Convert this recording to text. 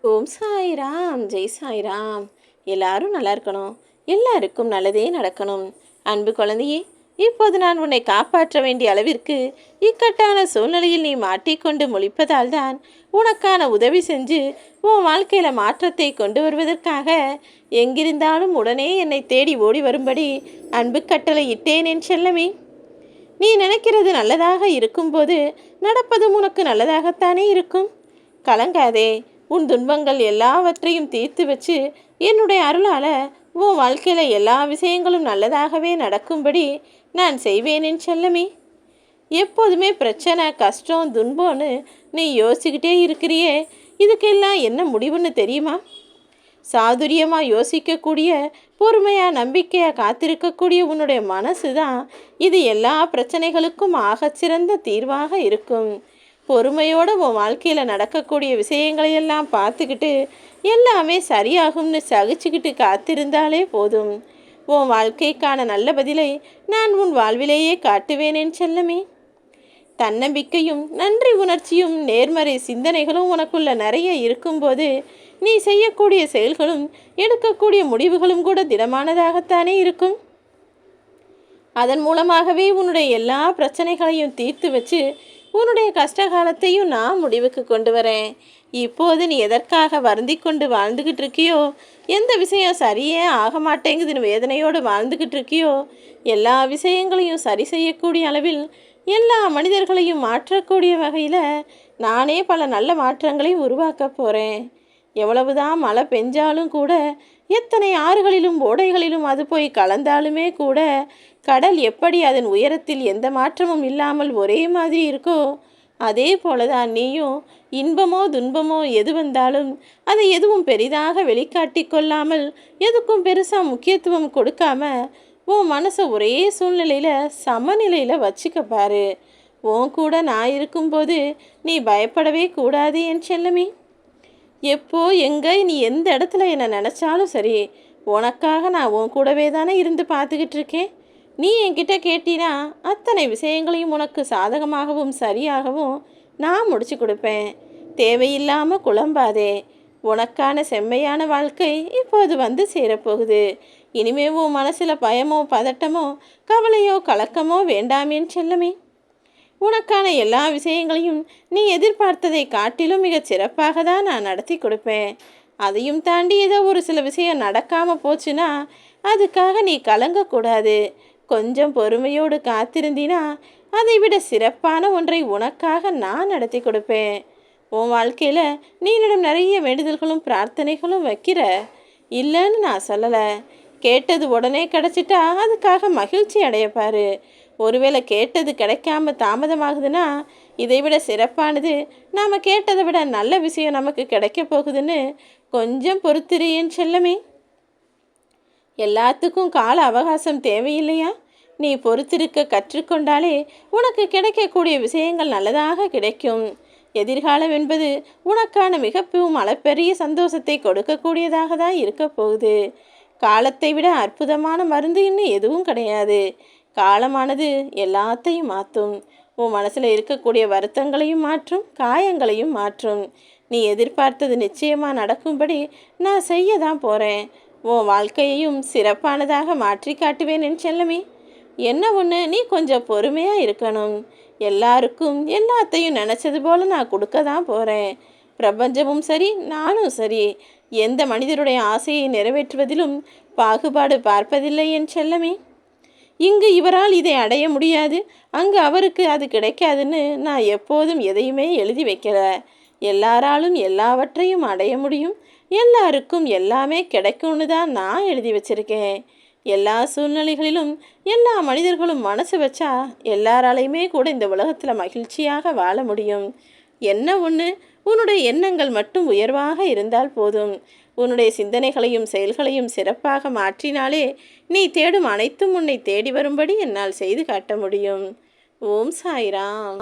ஓம் சாய்ராம், ஜெய் சாய்ராம். எல்லாரும் நல்லா இருக்கணும், எல்லாருக்கும் நல்லதே நடக்கணும். அன்பு குழந்தையே, இப்போது நான் உன்னை காப்பாற்ற வேண்டிய அளவிற்கு இக்கட்டான சூழ்நிலையில் நீ மாட்டிக்கொண்டு முழிப்பதால் தான் உனக்கான உதவி செஞ்சு உன் வாழ்க்கையில் மாற்றத்தை கொண்டு வருவதற்காக எங்கிருந்தாலும் உடனே என்னை தேடி ஓடி வரும்படி அன்பு கட்டளை இட்டேன் என் செல்லமே. நீ நினைக்கிறது நல்லதாக இருக்கும்போது நடப்பதும் உனக்கு நல்லதாகத்தானே இருக்கும். கலங்காதே. உன் துன்பங்கள் எல்லாவற்றையும் தீர்த்து வச்சு என்னுடைய அருளால் உன் வாழ்க்கையில் எல்லா விஷயங்களும் நல்லதாகவே நடக்கும்படி நான் செய்வேன் என் செல்லமே. எப்போதுமே பிரச்சனை, கஷ்டம், துன்பம்னு நீ யோசிச்சுக்கிட்டே இருக்கிறியே, இதுக்கெல்லாம் என்ன முடிவுன்னு தெரியுமா? சாதுரியமாக யோசிக்கக்கூடிய, பொறுமையாக நம்பிக்கையாக காத்திருக்கக்கூடிய உன்னுடைய மனசு தான் இது எல்லா பிரச்சனைகளுக்கும் ஆகச்சிறந்த தீர்வாக இருக்கும். பொறுமையோடு உன் வாழ்க்கையில் நடக்கக்கூடிய விஷயங்களையெல்லாம் பார்த்துக்கிட்டு எல்லாமே சரியாகும்னு சகிச்சுக்கிட்டு காத்திருந்தாலே போதும். உன் வாழ்க்கைக்கான நல்ல பதிலை நான் உன் வாழ்விலேயே காட்டுவேனேன் செல்லமே. தன்னம்பிக்கையும் நன்றி உணர்ச்சியும் நேர்மறை சிந்தனைகளும் உனக்குள்ள நிறைய இருக்கும்போது நீ செய்யக்கூடிய செயல்களும் எடுக்கக்கூடிய முடிவுகளும் கூட திடமானதாகத்தானே இருக்கும். அதன் மூலமாகவே உன்னுடைய எல்லா பிரச்சனைகளையும் தீர்த்து வச்சு உன்னுடைய கஷ்டகாலத்தையும் நான் முடிவுக்கு கொண்டு வரேன். இப்போது நீ எதற்காக வருந்தி கொண்டு வாழ்ந்துக்கிட்டு இருக்கியோ, எந்த விஷயம் சரியே ஆக மாட்டேங்குதுன்னு வேதனையோடு வாழ்ந்துக்கிட்டு இருக்கியோ, எல்லா விஷயங்களையும் சரி செய்யக்கூடிய அளவில் எல்லா மனிதர்களையும் மாற்றக்கூடிய வகையில் நானே பல நல்ல மாற்றங்களை உருவாக்க போகிறேன். எவ்வளவுதான் மழை பெஞ்சாலும் கூட, எத்தனை ஆறுகளிலும் ஓடைகளிலும் அது போய் கலந்தாலுமே கூட, கடல் எப்படி அதன் உயரத்தில் எந்த மாற்றமும் இல்லாமல் ஒரே மாதிரி இருக்கோ, அதே போலதான் நீயும் இன்பமோ துன்பமோ எது வந்தாலும் அதை எதுவும் பெரிதாக வெளிக்காட்டி கொள்ளாமல், எதுக்கும் பெருசாக முக்கியத்துவம் கொடுக்காம உன் மனசை ஒரே சூழ்நிலையில் சமநிலையில் வச்சுக்க பாரு. உன் கூட நான் இருக்கும்போது நீ பயப்படவே கூடாது என் செல்லமே. எப்போ எங்கே நீ எந்த இடத்துல என்னை நினச்சாலும் சரி, உனக்காக நான் உன் கூடவே தானே இருந்து பார்த்துக்கிட்டு இருக்கேன். நீ என்கிட்ட கேட்டினா அத்தனை விஷயங்களையும் உனக்கு சாதகமாகவும் சரியாகவும் நான் முடிச்சு கொடுப்பேன். தேவையில்லாமல் குழம்பாதே. உனக்கான செம்மையான வாழ்க்கை இப்போது வந்து சேரப்போகுது. இனிமே உன் மனசில் பயமோ பதட்டமோ கவலையோ கலக்கமோ வேண்டாமேன்னு செல்லமே. உனக்கான எல்லா விஷயங்களையும் நீ எதிர்பார்த்ததை காட்டிலும் மிக சிறப்பாக தான் நான் நடத்தி கொடுப்பேன். அதையும் தாண்டி ஏதோ ஒரு சில விஷயம் நடக்காமல் போச்சுன்னா அதுக்காக நீ கலங்கக்கூடாது. கொஞ்சம் பொறுமையோடு காத்திருந்தினா அதை விட சிறப்பான ஒன்றை உனக்காக நான் நடத்தி கொடுப்பேன். உன் வாழ்க்கையில் நீ என்னிடம் நிறைய வேண்டுதல்களும் பிரார்த்தனைகளும் வைக்கிற, இல்லைன்னு நான் சொல்லலை. கேட்டது உடனே கிடச்சிட்டா அதுக்காக மகிழ்ச்சி அடையப்பாரு. ஒருவேளை கேட்டது கிடைக்காம தாமதமாகுதுன்னா இதை விட சிறப்பானது, நாம் கேட்டதை விட நல்ல விஷயம் நமக்கு கிடைக்க போகுதுன்னு கொஞ்சம் பொறுத்திருன்னு செல்லமே. எல்லாத்துக்கும் கால அவகாசம் தேவையில்லையா? நீ பொறுத்திருக்க கற்றுக்கொண்டாலே உனக்கு கிடைக்கக்கூடிய விஷயங்கள் நல்லதாக கிடைக்கும். எதிர்காலம் என்பது உனக்கான மிகவும் அளப்பெரிய சந்தோஷத்தை கொடுக்கக்கூடியதாக தான் இருக்க போகுது. காலத்தை விட அற்புதமான மருந்து இன்னும் எதுவும் கிடையாது. காலமானது எல்லாத்தையும் மாற்றும். உன் மனசில் இருக்கக்கூடிய வருத்தங்களையும் மாற்றும், காயங்களையும் மாற்றும். நீ எதிர்பார்த்தது நிச்சயமாக நடக்கும்படி நான் செய்ய தான் போகிறேன். உன் வாழ்க்கையையும் சிறப்பானதாக மாற்றி காட்டுவேன் என் செல்லமே. என்ன ஒன்று, நீ கொஞ்சம் பொறுமையாக இருக்கணும். எல்லாருக்கும் எல்லாத்தையும் நினச்சது போல் நான் கொடுக்க தான் போகிறேன். பிரபஞ்சமும் சரி, நானும் சரி, எந்த மனிதருடைய ஆசையை நிறைவேற்றுவதிலும் பாகுபாடு பார்ப்பதில்லை என் செல்லமே. இங்கு இவரால் இதை அடைய முடியாது, அங்கு அவருக்கு அது கிடைக்காதுன்னு நான் எப்போதும் எதையுமே எழுதி வைக்கல. எல்லாராலும் எல்லாவற்றையும் அடைய முடியும், எல்லாருக்கும் எல்லாமே கிடைக்கும்னு தான் நான் எழுதி வச்சிருக்கேன். எல்லா சூழ்நிலைகளிலும் எல்லா மனிதர்களும் மனசு வச்சா எல்லாராலையுமே கூட இந்த உலகத்தில் மகிழ்ச்சியாக வாழ முடியும். என்ன ஒன்று, உன்னுடைய எண்ணங்கள் மட்டும் உயர்வாக இருந்தால் போதும். உன்னுடைய சிந்தனைகளையும் செயல்களையும் சிறப்பாக மாற்றினாலே நீ தேடும் அனைத்தும் உன்னை தேடி வரும்படி என்னால் செய்து காட்ட முடியும். ஓம் சாய்ராம்.